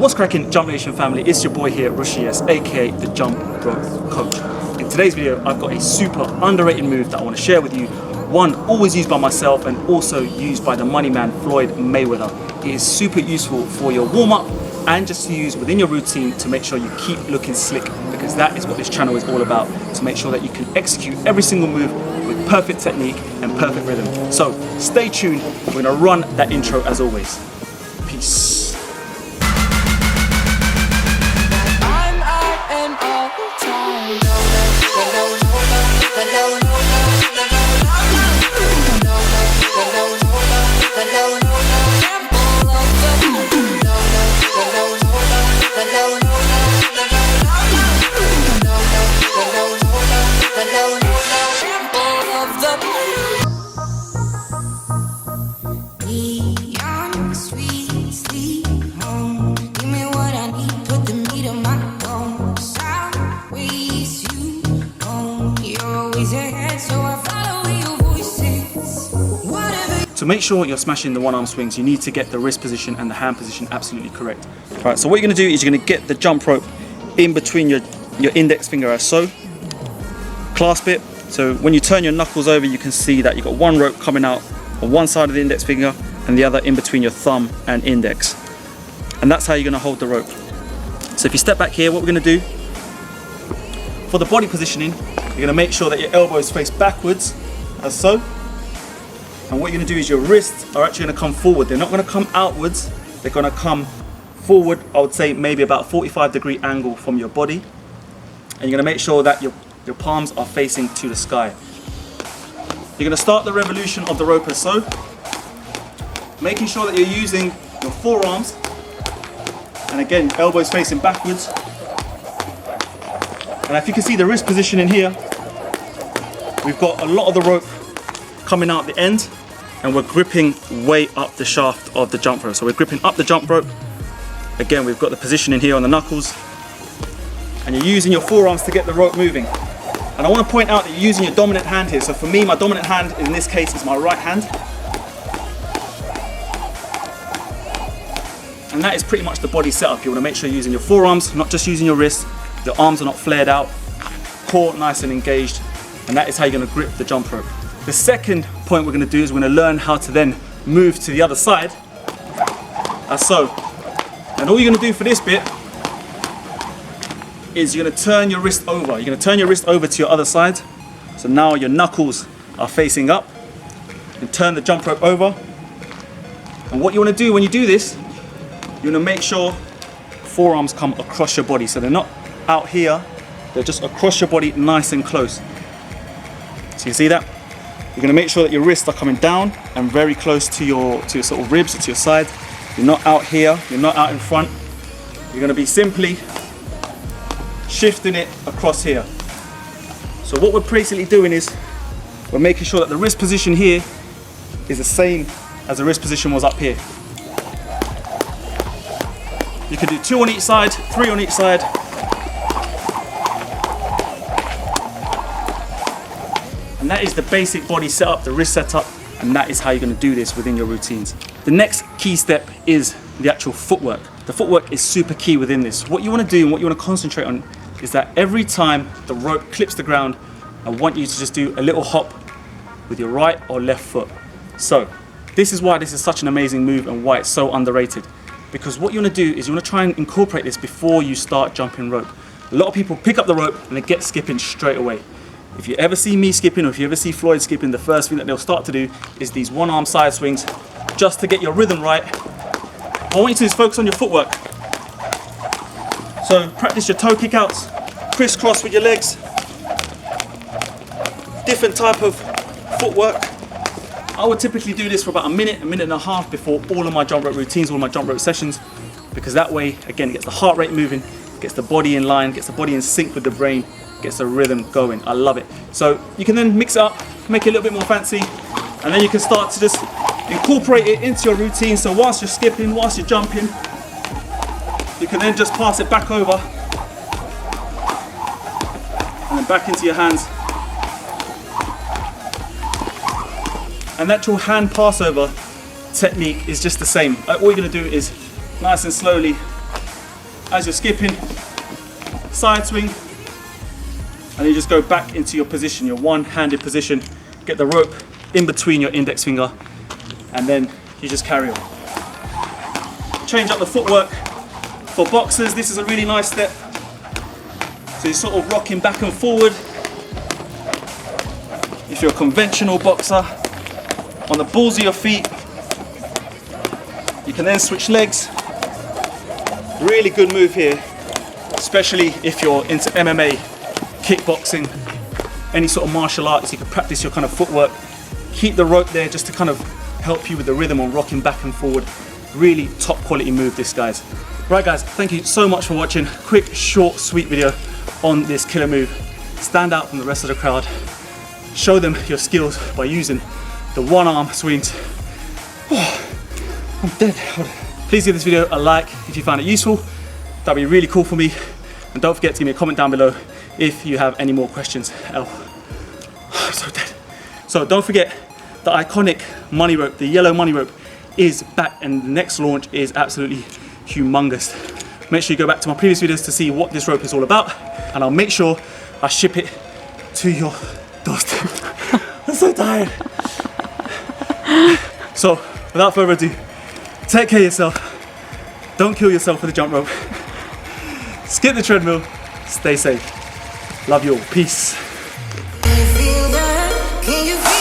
What's cracking, Jump Nation family? It's your boy here, Rushy S, aka the Jump Growth Coach. In today's video, I've got a super underrated move that I want to share with you. One, always used by myself and also used by the money man, Floyd Mayweather. It is super useful for your warm-up and just to use within your routine to make sure you keep looking slick, because that is what this channel is all about, to make sure that you can execute every single move with perfect technique and perfect rhythm. So stay tuned, we're going to run that intro as always. Peace. To make sure you're smashing the one arm swings, you need to get the wrist position and the hand position absolutely correct. Right, so what you're going to do is you're going to get the jump rope in between your index finger as so. Clasp it, so when you turn your knuckles over you can see that you've got one rope coming out on one side of the index finger and the other in between your thumb and index. And that's how you're going to hold the rope. So if you step back here, what we're going to do, for the body positioning, you're going to make sure that your elbows face backwards as so. And what you're going to do is your wrists are actually going to come forward. They're not going to come outwards. They're going to come forward, I would say maybe about 45-degree angle from your body. And you're going to make sure that your palms are facing to the sky. You're going to start the revolution of the rope as so. Making sure that you're using your forearms. And again, elbows facing backwards. And if you can see the wrist position in here, we've got a lot of the rope coming out the end, and we're gripping way up the shaft of the jump rope. So we're gripping up the jump rope. Again, we've got the position in here on the knuckles, and you're using your forearms to get the rope moving. And I want to point out that you're using your dominant hand here. So for me, my dominant hand in this case is my right hand. And that is pretty much the body setup. You want to make sure you're using your forearms, not just using your wrists. The arms are not flared out, core nice and engaged, and that is how you're going to grip the jump rope. The second point we're going to do is we're going to learn how to then move to the other side, as so. And all you're going to do for this bit is you're going to turn your wrist over. You're going to turn your wrist over to your other side. So now your knuckles are facing up. And turn the jump rope over. And what you want to do when you do this, you want to make sure forearms come across your body. So they're not out here, they're just across your body, nice and close. So you see that? You're going to make sure that your wrists are coming down and very close to your sort of ribs, to your side. You're not out here, you're not out in front. You're going to be simply shifting it across here. So what we're basically doing is we're making sure that the wrist position here is the same as the wrist position was up here. You can do 2 on each side, 3 on each side. And that is the basic body setup, the wrist setup, and that is how you're going to do this within your routines. The next key step is the actual footwork. The footwork is super key within this. What you want to do and what you want to concentrate on is that every time the rope clips the ground, I want you to just do a little hop with your right or left foot. So this is why this is such an amazing move and why it's so underrated. Because what you want to do is you want to try and incorporate this before you start jumping rope. A lot of people pick up the rope and they get skipping straight away. If you ever see me skipping, or if you ever see Floyd skipping, the first thing that they'll start to do is these one-arm side swings just to get your rhythm right. What I want you to do is focus on your footwork. So practice your toe kick outs, crisscross with your legs, different type of footwork. I would typically do this for about a minute and a half before all of my jump rope routines, all of my jump rope sessions, because that way, again, it gets the heart rate moving, gets the body in line, gets the body in sync with the brain, gets the rhythm going. I love it. So you can then mix it up, make it a little bit more fancy, and then you can start to just incorporate it into your routine. So whilst you're skipping, whilst you're jumping, you can then just pass it back over and then back into your hands. And the actual hand passover technique is just the same. All you're going to do is nice and slowly as you're skipping, side swing, and you just go back into your position, your one-handed position. Get the rope in between your index finger, and then you just carry on. Change up the footwork. For boxers, this is a really nice step. So you're sort of rocking back and forward. If you're a conventional boxer, on the balls of your feet, you can then switch legs. Really good move here, especially if you're into MMA, kickboxing, any sort of martial arts. You can practice your kind of footwork. Keep the rope there just to kind of help you with the rhythm on rocking back and forward. Really top quality move this, guys. Right guys, thank you so much for watching. Quick, short, sweet video on this killer move. Stand out from the rest of the crowd. Show them your skills by using the one arm swings. Oh, I'm dead. Please give this video a like if you found it useful. That'd be really cool for me. And don't forget to give me a comment down below if you have any more questions. Oh, I'm so dead. So don't forget, the iconic money rope, the yellow money rope, is back, and the next launch is absolutely humongous. Make sure you go back to my previous videos to see what this rope is all about, and I'll make sure I ship it to your doorstep. I'm so tired. So without further ado, take care of yourself. Don't kill yourself with a jump rope. Skip the treadmill. Stay safe. Love you all. Peace. Can you feel that? Can you feel